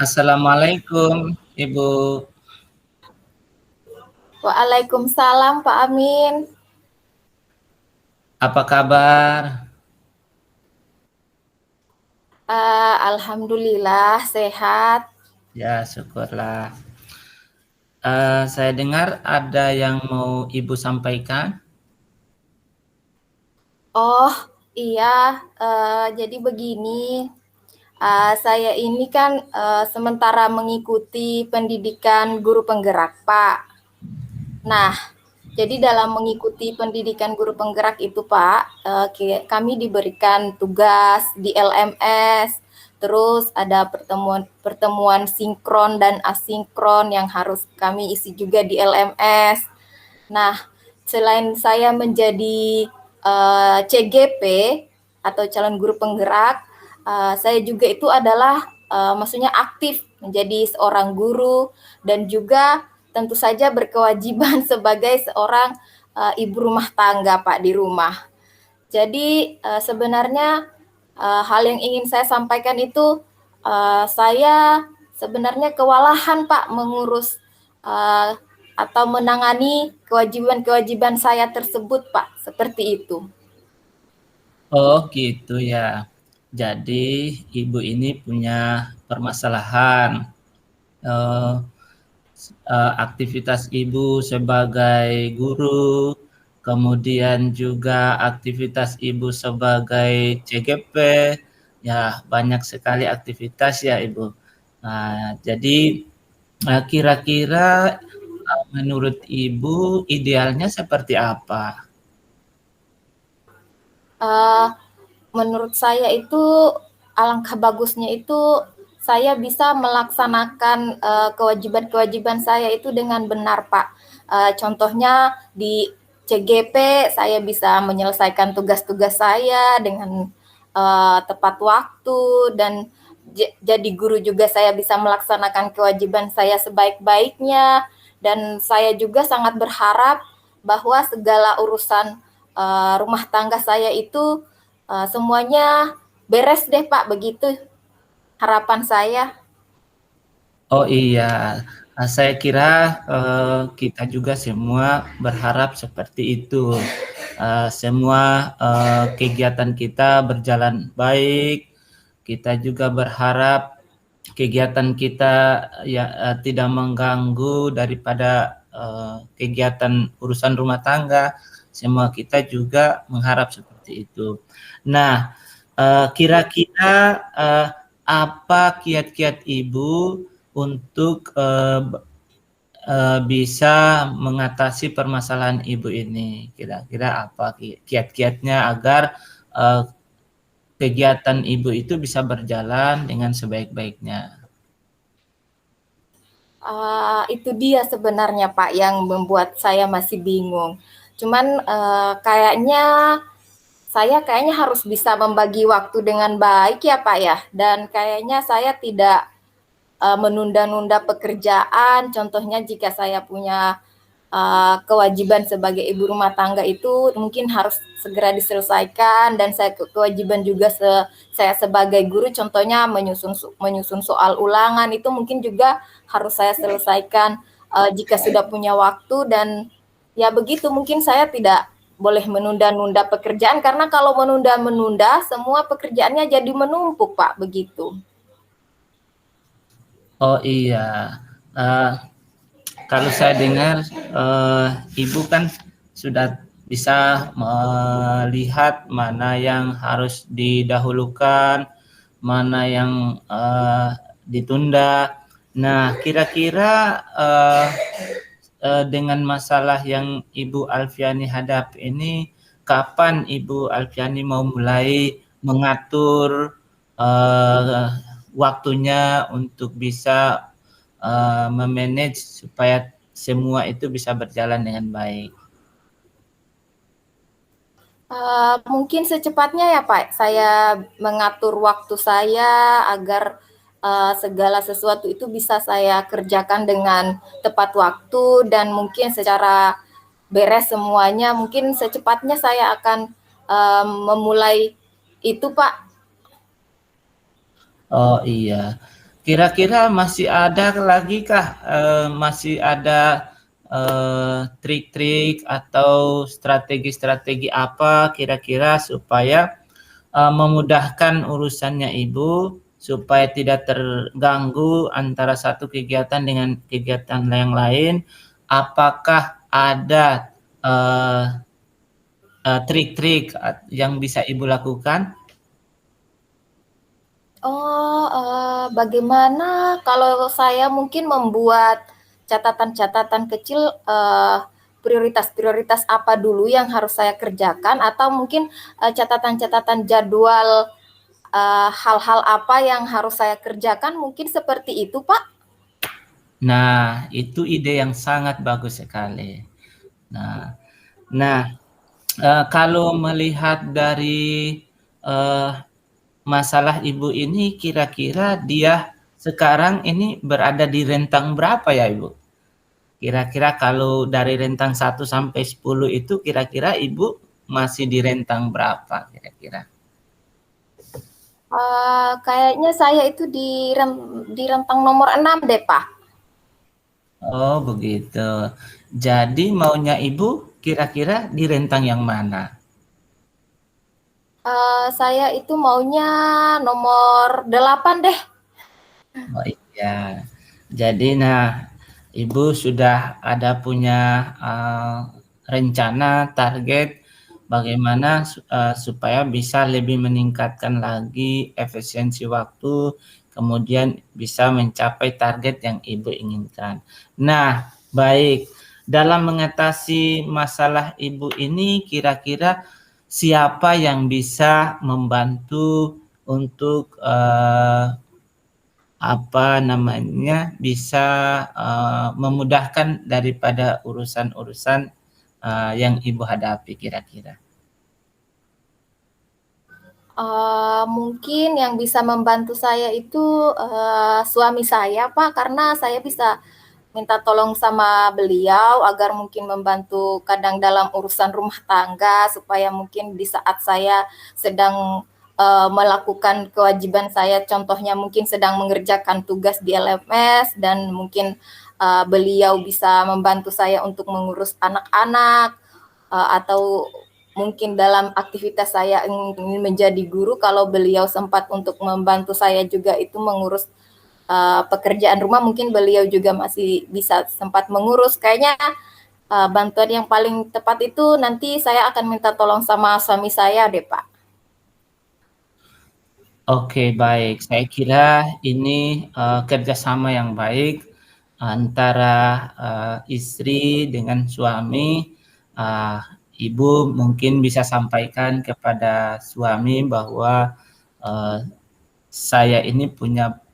Assalamualaikum, Ibu. Waalaikumsalam Pak Amin. Apa kabar? Alhamdulillah sehat. Ya, syukurlah. Saya dengar ada yang mau Ibu sampaikan. Oh iya, jadi begini. Saya ini kan sementara mengikuti pendidikan guru penggerak Pak. Nah, jadi dalam mengikuti pendidikan guru penggerak itu Pak, kami diberikan tugas di LMS, terus ada pertemuan sinkron dan asinkron yang harus kami isi juga di LMS. Nah, selain saya menjadi CGP atau calon guru penggerak, saya juga itu adalah maksudnya aktif menjadi seorang guru dan juga tentu saja berkewajiban sebagai seorang ibu rumah tangga Pak di rumah. Jadi sebenarnya hal yang ingin saya sampaikan itu saya sebenarnya kewalahan Pak mengurus atau menangani kewajiban-kewajiban saya tersebut Pak, seperti itu. Oh, gitu ya. Jadi, Ibu ini punya permasalahan. Eh, Aktivitas Ibu sebagai guru, kemudian juga aktivitas Ibu sebagai CGP, ya banyak sekali aktivitas ya Ibu. Nah, jadi kira-kira menurut Ibu idealnya seperti apa? Uh, Menurut saya itu alangkah bagusnya itu saya bisa melaksanakan kewajiban-kewajiban saya itu dengan benar, Pak. Contohnya di CGP saya bisa menyelesaikan tugas-tugas saya dengan tepat waktu dan jadi guru juga saya bisa melaksanakan kewajiban saya sebaik-baiknya dan saya juga sangat berharap bahwa segala urusan rumah tangga saya itu semuanya beres deh Pak, begitu harapan saya. Oh iya, saya kira kita juga semua berharap seperti itu. Semua kegiatan kita berjalan baik. Kita juga berharap kegiatan kita ya tidak mengganggu daripada kegiatan urusan rumah tangga. Semua kita juga mengharap seperti itu. Nah, kira-kira apa kiat-kiat Ibu untuk bisa mengatasi permasalahan Ibu ini? Kira-kira apa kiat-kiatnya agar uh, kegiatan Ibu itu bisa berjalan dengan sebaik-baiknya? Itu dia sebenarnya Pak yang membuat saya masih bingung. Cuman kayaknya harus bisa membagi waktu dengan baik ya Pak ya. Dan kayaknya saya tidak menunda-nunda pekerjaan. Contohnya jika saya punya kewajiban sebagai ibu rumah tangga itu mungkin harus segera diselesaikan dan saya kewajiban juga saya sebagai guru contohnya menyusun soal ulangan itu mungkin juga harus saya selesaikan jika sudah punya waktu dan ya begitu mungkin saya tidak boleh menunda-nunda pekerjaan karena kalau menunda-menunda semua pekerjaannya jadi menumpuk Pak begitu. Oh iya, uh, kalau saya dengar Ibu kan sudah bisa melihat mana yang harus didahulukan, mana yang ditunda. Nah, kira-kira dengan masalah yang Ibu Alfiani hadapi ini, kapan Ibu Alfiani mau mulai mengatur waktunya untuk bisa memanage supaya semua itu bisa berjalan dengan baik? Mungkin secepatnya ya Pak, saya mengatur waktu saya agar segala sesuatu itu bisa saya kerjakan dengan tepat waktu dan mungkin secara beres semuanya. Mungkin secepatnya saya akan memulai itu Pak. Oh iya, Kira-kira masih ada lagi kah, masih ada trik-trik atau strategi-strategi apa kira-kira supaya memudahkan urusannya Ibu supaya tidak terganggu antara satu kegiatan dengan kegiatan yang lain? Apakah ada trik-trik yang bisa Ibu lakukan? Oh, bagaimana kalau saya mungkin membuat catatan-catatan kecil, prioritas-prioritas apa dulu yang harus saya kerjakan, atau mungkin catatan-catatan jadwal hal-hal apa yang harus saya kerjakan, mungkin seperti itu, Pak? Nah, itu ide yang sangat bagus sekali. Nah, kalau melihat dari masalah Ibu ini, kira-kira dia sekarang ini berada di rentang berapa ya, Ibu? Kira-kira kalau dari rentang 1 sampai 10 itu kira-kira Ibu masih di rentang berapa kira-kira? Kayaknya saya itu di rentang nomor 6 deh, Pak. Oh, begitu. Jadi maunya Ibu kira-kira di rentang yang mana? Saya itu maunya nomor 8 deh. Oh iya. Jadi Ibu sudah ada punya rencana, target bagaimana supaya bisa lebih meningkatkan lagi efisiensi waktu, kemudian bisa mencapai target yang Ibu inginkan. Nah, baik. Dalam mengatasi masalah Ibu ini, kira-kira siapa yang bisa membantu untuk bisa memudahkan daripada urusan-urusan yang Ibu hadapi kira-kira? Mungkin yang bisa membantu saya itu suami saya, Pak, karena saya bisa minta tolong sama beliau agar mungkin membantu kadang dalam urusan rumah tangga, supaya mungkin di saat saya sedang melakukan kewajiban saya, contohnya mungkin sedang mengerjakan tugas di LMS, dan mungkin beliau bisa membantu saya untuk mengurus anak-anak, atau mungkin dalam aktivitas saya ingin menjadi guru, kalau beliau sempat untuk membantu saya juga itu mengurus pekerjaan rumah, mungkin beliau juga masih bisa sempat mengurus. Kayaknya bantuan yang paling tepat itu nanti saya akan minta tolong sama suami saya deh, Pak. Oke, baik. Saya kira ini kerjasama yang baik antara istri dengan suami. Ibu mungkin bisa sampaikan kepada suami bahwa saya ini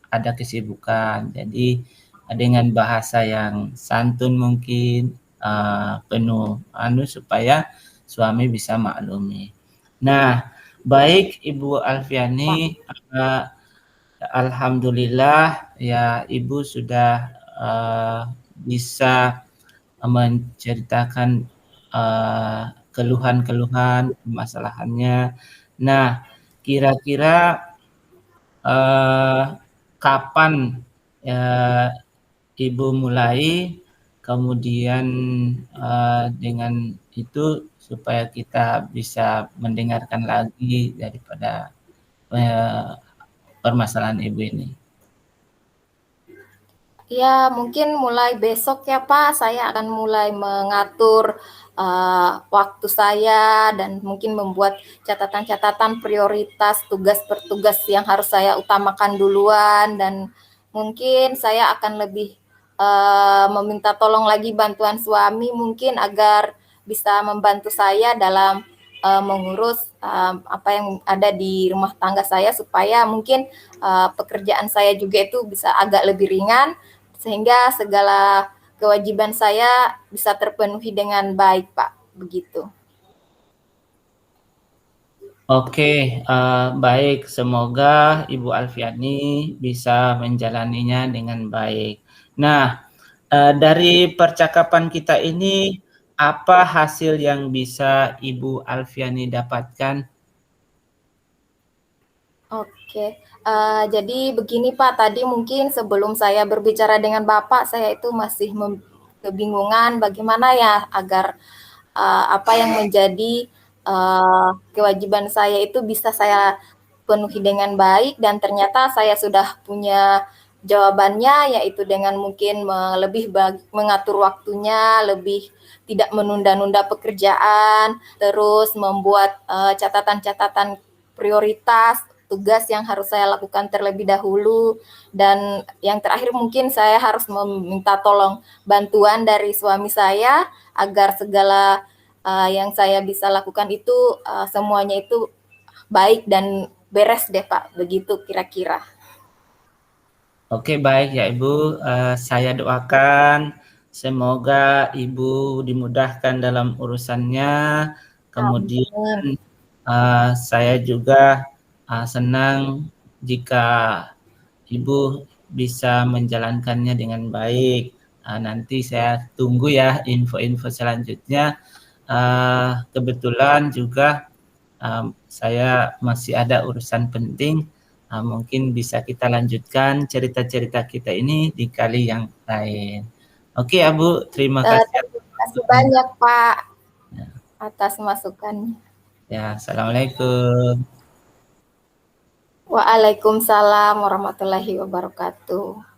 ada kesibukan. Jadi dengan bahasa yang santun mungkin penuh supaya suami bisa maklumi. Nah, baik Ibu Alfiani, alhamdulillah ya Ibu sudah bisa menceritakan keluhan-keluhan, permasalahannya. Nah, kira-kira kapan Ibu mulai, kemudian dengan itu supaya kita bisa mendengarkan lagi daripada permasalahan Ibu ini. Ya, mungkin mulai besok ya, Pak, saya akan mulai mengatur waktu saya, dan mungkin membuat catatan-catatan prioritas tugas per tugas yang harus saya utamakan duluan, dan mungkin saya akan lebih meminta tolong lagi bantuan suami mungkin agar bisa membantu saya dalam mengurus apa yang ada di rumah tangga saya, supaya mungkin pekerjaan saya juga itu bisa agak lebih ringan, sehingga segala kewajiban saya bisa terpenuhi dengan baik, Pak. Begitu. Oke, baik. Semoga Ibu Alfiani bisa menjalaninya dengan baik. Nah, dari percakapan kita ini, apa hasil yang bisa Ibu Alfiani dapatkan? Oke, jadi begini Pak, tadi mungkin sebelum saya berbicara dengan Bapak, saya itu masih kebingungan bagaimana ya agar apa yang menjadi kewajiban saya itu bisa saya penuhi dengan baik, dan ternyata saya sudah punya jawabannya, yaitu dengan mungkin lebih mengatur waktunya, lebih tidak menunda-nunda pekerjaan, terus membuat catatan-catatan prioritas tugas yang harus saya lakukan terlebih dahulu, dan yang terakhir mungkin saya harus meminta tolong bantuan dari suami saya agar segala yang saya bisa lakukan itu semuanya itu baik dan beres deh Pak, begitu kira-kira. Oke, baik ya Ibu. Saya doakan semoga Ibu dimudahkan dalam urusannya. Kemudian Amin. saya juga senang jika Ibu bisa menjalankannya dengan baik. Nanti saya tunggu ya info-info selanjutnya. Kebetulan juga saya masih ada urusan penting. Mungkin bisa kita lanjutkan cerita-cerita kita ini di kali yang lain. Oke ya Bu, terima kasih. Terima kasih banyak Pak Ya, atas masukannya. ya, assalamualaikum. Waalaikumsalam warahmatullahi wabarakatuh.